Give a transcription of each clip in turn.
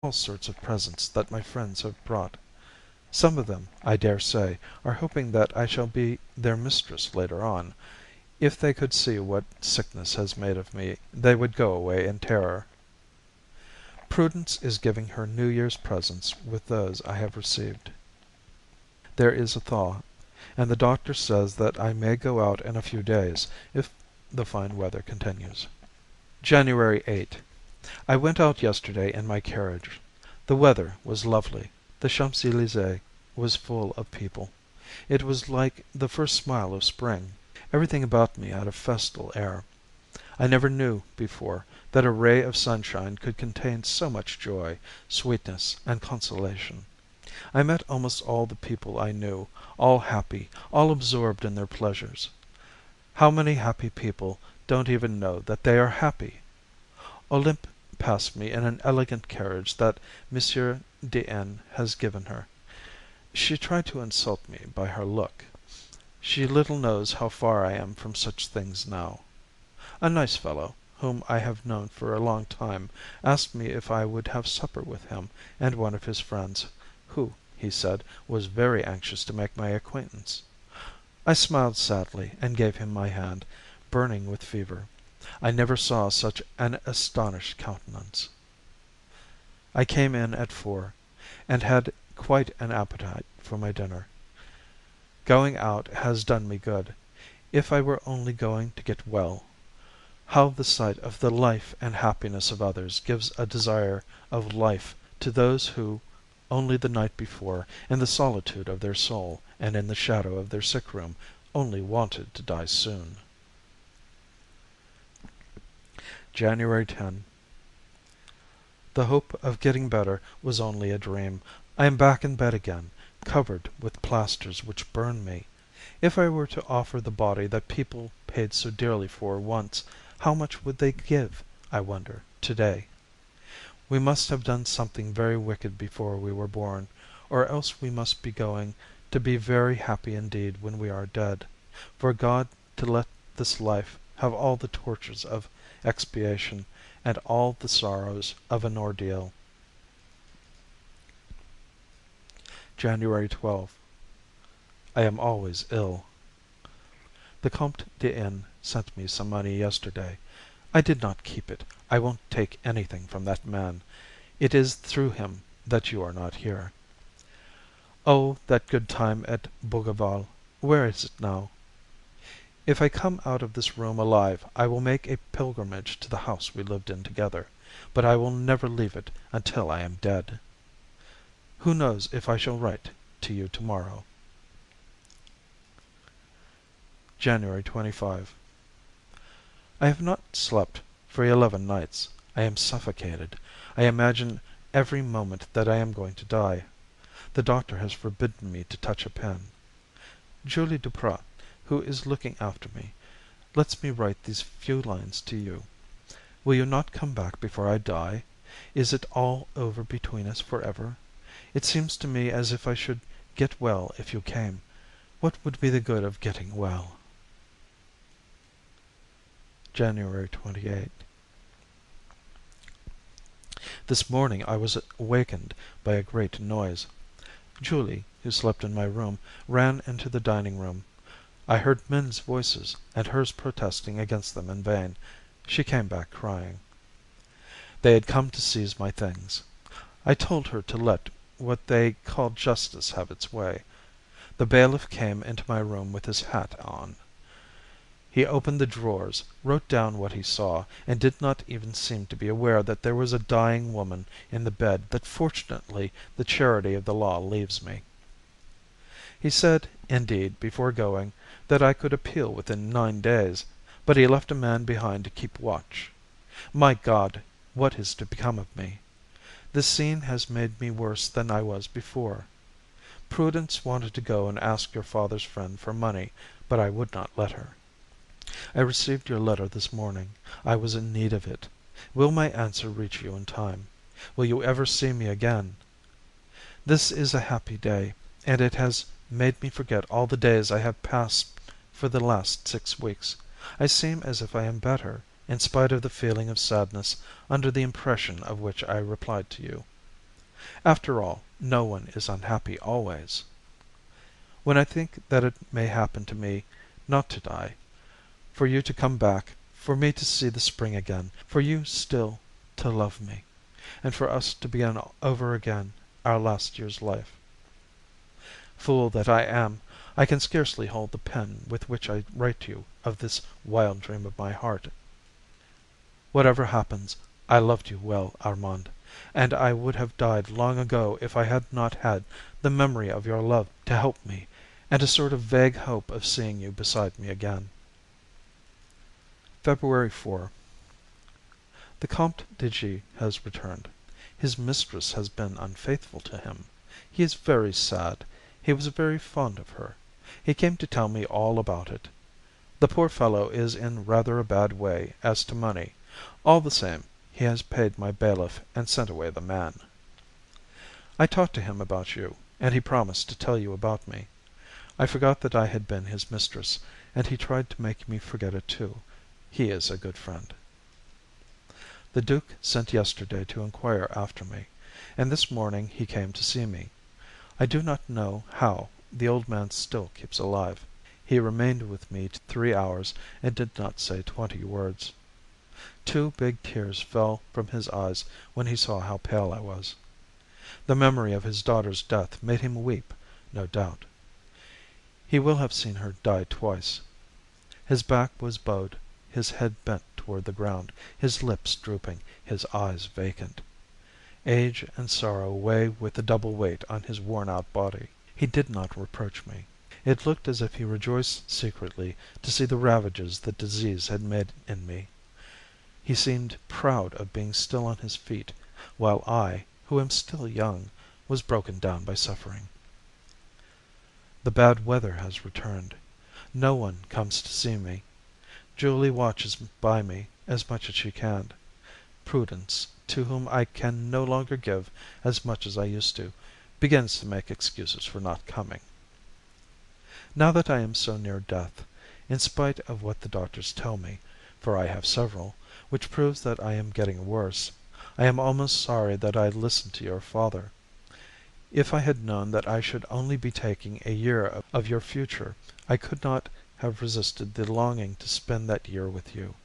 all sorts of presents that my friends have brought. Some of them, I dare say, are hoping that I shall be their mistress later on. If they could see what sickness has made of me, they would go away in terror. Prudence is giving her New Year's presents with those I have received. There is a thaw, and the doctor says that I may go out in a few days, if the fine weather continues. January 8. I went out yesterday in my carriage. The weather was lovely. The Champs Elysees was full of people. It was like the first smile of spring. Everything about me had a festal air. I never knew before that a ray of sunshine could contain so much joy, sweetness, and consolation. I met almost all the people I knew, all happy, all absorbed in their pleasures. How many happy people don't even know that they are happy? Olympe passed me in an elegant carriage that Monsieur de N. has given her. She tried to insult me by her look. She little knows how far I am from such things now. A nice fellow, whom I have known for a long time, asked me if I would have supper with him and one of his friends, who, he said, was very anxious to make my acquaintance. I smiled sadly and gave him my hand, burning with fever. I never saw such an astonished countenance. I came in at 4, and had quite an appetite for my dinner. Going out has done me good. If I were only going to get well! How the sight of the life and happiness of others gives a desire of life to those who, only the night before, in the solitude of their soul and in the shadow of their sick room, only wanted to die soon. January 10. The hope of getting better was only a dream. I am back in bed again, covered with plasters which burn me. If I were to offer the body that people paid so dearly for once, how much would they give, I wonder, to-day? We must have done something very wicked before we were born, or else we must be going to be very happy indeed when we are dead, for God to let this life have all the tortures of expiation and all the sorrows of an ordeal. January 12. I am always ill. The Comte de N. sent me some money yesterday. I did not keep it. I won't take anything from that man. It is through him that you are not here. Oh, that good time at Bougival! Where is it now? If I come out of this room alive, I will make a pilgrimage to the house we lived in together, but I will never leave it until I am dead. Who knows if I shall write to you tomorrow? January 25. I have not slept for 11 nights. I am suffocated. I imagine every moment that I am going to die. The doctor has forbidden me to touch a pen. Julie Duprat, who is looking after me, lets me write these few lines to you. Will you not come back before I die? Is it all over between us forever? It seems to me as if I should get well if you came. What would be the good of getting well? January 28. This morning I was awakened by a great noise. Julie, who slept in my room, ran into the dining room. I heard men's voices, and hers protesting against them in vain. She came back crying. They had come to seize my things. I told her to let what they call justice have its way. The bailiff came into my room with his hat on. He opened the drawers, wrote down what he saw, and did not even seem to be aware that there was a dying woman in the bed that fortunately the charity of the law leaves me. He said, indeed, before going, that I could appeal within 9 days, but he left a man behind to keep watch. My God, what is to become of me? This scene has made me worse than I was before. Prudence wanted to go and ask your father's friend for money, but I would not let her. I received your letter this morning. I was in need of it. Will my answer reach you in time? Will you ever see me again? This is a happy day, and it has made me forget all the days I have passed for the last 6 weeks. I seem as if I am better, in spite of the feeling of sadness under the impression of which I replied to you. After all, no one is unhappy always. When I think that it may happen to me not to die, for you to come back, for me to see the spring again, for you still to love me, and for us to begin over again our last year's life. Fool that I am, I can scarcely hold the pen with which I write to you of this wild dream of my heart. Whatever happens, I loved you well, Armand, and I would have died long ago if I had not had the memory of your love to help me, and a sort of vague hope of seeing you beside me again. February 4. The Comte de G. has returned. His mistress has been unfaithful to him. He is very sad. He was very fond of her. He came to tell me all about it. The poor fellow is in rather a bad way as to money. All the same, he has paid my bailiff and sent away the man. I talked to him about you, and he promised to tell you about me. I forgot that I had been his mistress, and he tried to make me forget it too. He is a good friend. The Duke sent yesterday to inquire after me, and this morning he came to see me. I do not know how the old man still keeps alive. He remained with me 3 hours and did not say 20 words. 2 big tears fell from his eyes when he saw how pale I was. The memory of his daughter's death made him weep, no doubt. He will have seen her die twice. His back was bowed, his head bent toward the ground, his lips drooping, his eyes vacant. Age and sorrow weigh with a double weight on his worn-out body. He did not reproach me. It looked as if he rejoiced secretly to see the ravages that disease had made in me. He seemed proud of being still on his feet, while I, who am still young, was broken down by suffering. The bad weather has returned. No one comes to see me. Julie watches by me as much as she can. Prudence, to whom I can no longer give as much as I used to, begins to make excuses for not coming. Now that I am so near death, in spite of what the doctors tell me, for I have several, which proves that I am getting worse, I am almost sorry that I listened to your father. If I had known that I should only be taking a year of your future, I could not have resisted the longing to spend that year with you,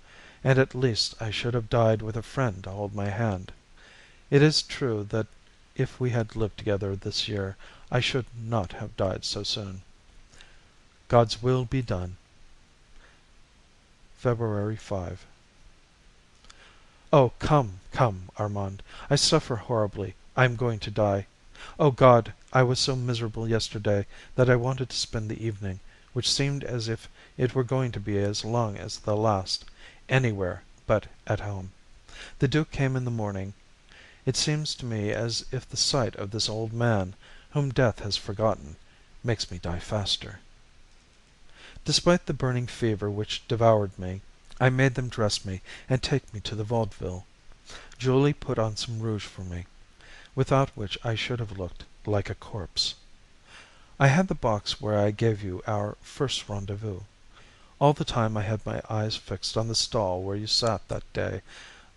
and at least I should have died with a friend to hold my hand. It is true that if we had lived together this year, I should not have died so soon. God's will be done. February 5. Oh, come, come, Armand. I suffer horribly. I am going to die. Oh, God, I was so miserable yesterday that I wanted to spend the evening, which seemed as if it were going to be as long as the last, anywhere but at home. The Duke came in the morning. It seems to me as if the sight of this old man, whom death has forgotten, makes me die faster. Despite the burning fever which devoured me, I made them dress me and take me to the vaudeville. Julie put on some rouge for me, without which I should have looked like a corpse. I had the box where I gave you our first rendezvous. All the time I had my eyes fixed on the stall where you sat that day,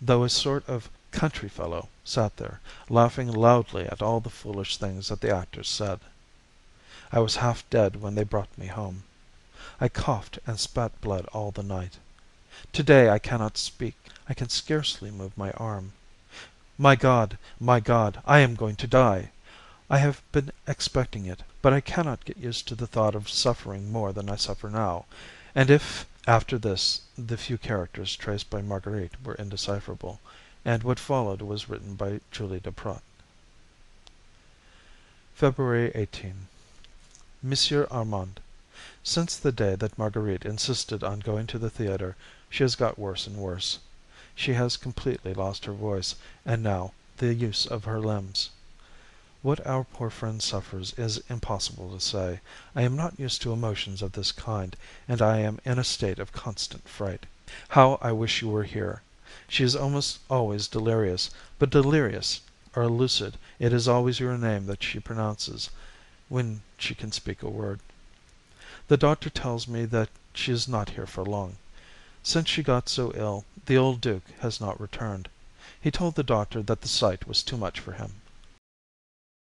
though a sort of country fellow sat there, laughing loudly at all the foolish things that the actors said. I was half dead when they brought me home. I coughed and spat blood all the night. Today I cannot speak. I can scarcely move my arm. My God, I am going to die. I have been expecting it, but I cannot get used to the thought of suffering more than I suffer now, and if after this the few characters traced by Marguerite were indecipherable, and what followed was written by Julie Duprat. February 18. Monsieur Armand, since the day that Marguerite insisted on going to the theatre, she has got worse and worse. She has completely lost her voice, and now the use of her limbs. What our poor friend suffers is impossible to say. I am not used to emotions of this kind, and I am in a state of constant fright. How I wish you were here. She is almost always delirious, but delirious or lucid, it is always your name that she pronounces, when she can speak a word. The doctor tells me that she is not here for long. Since she got so ill, the old Duke has not returned. He told the doctor that the sight was too much for him.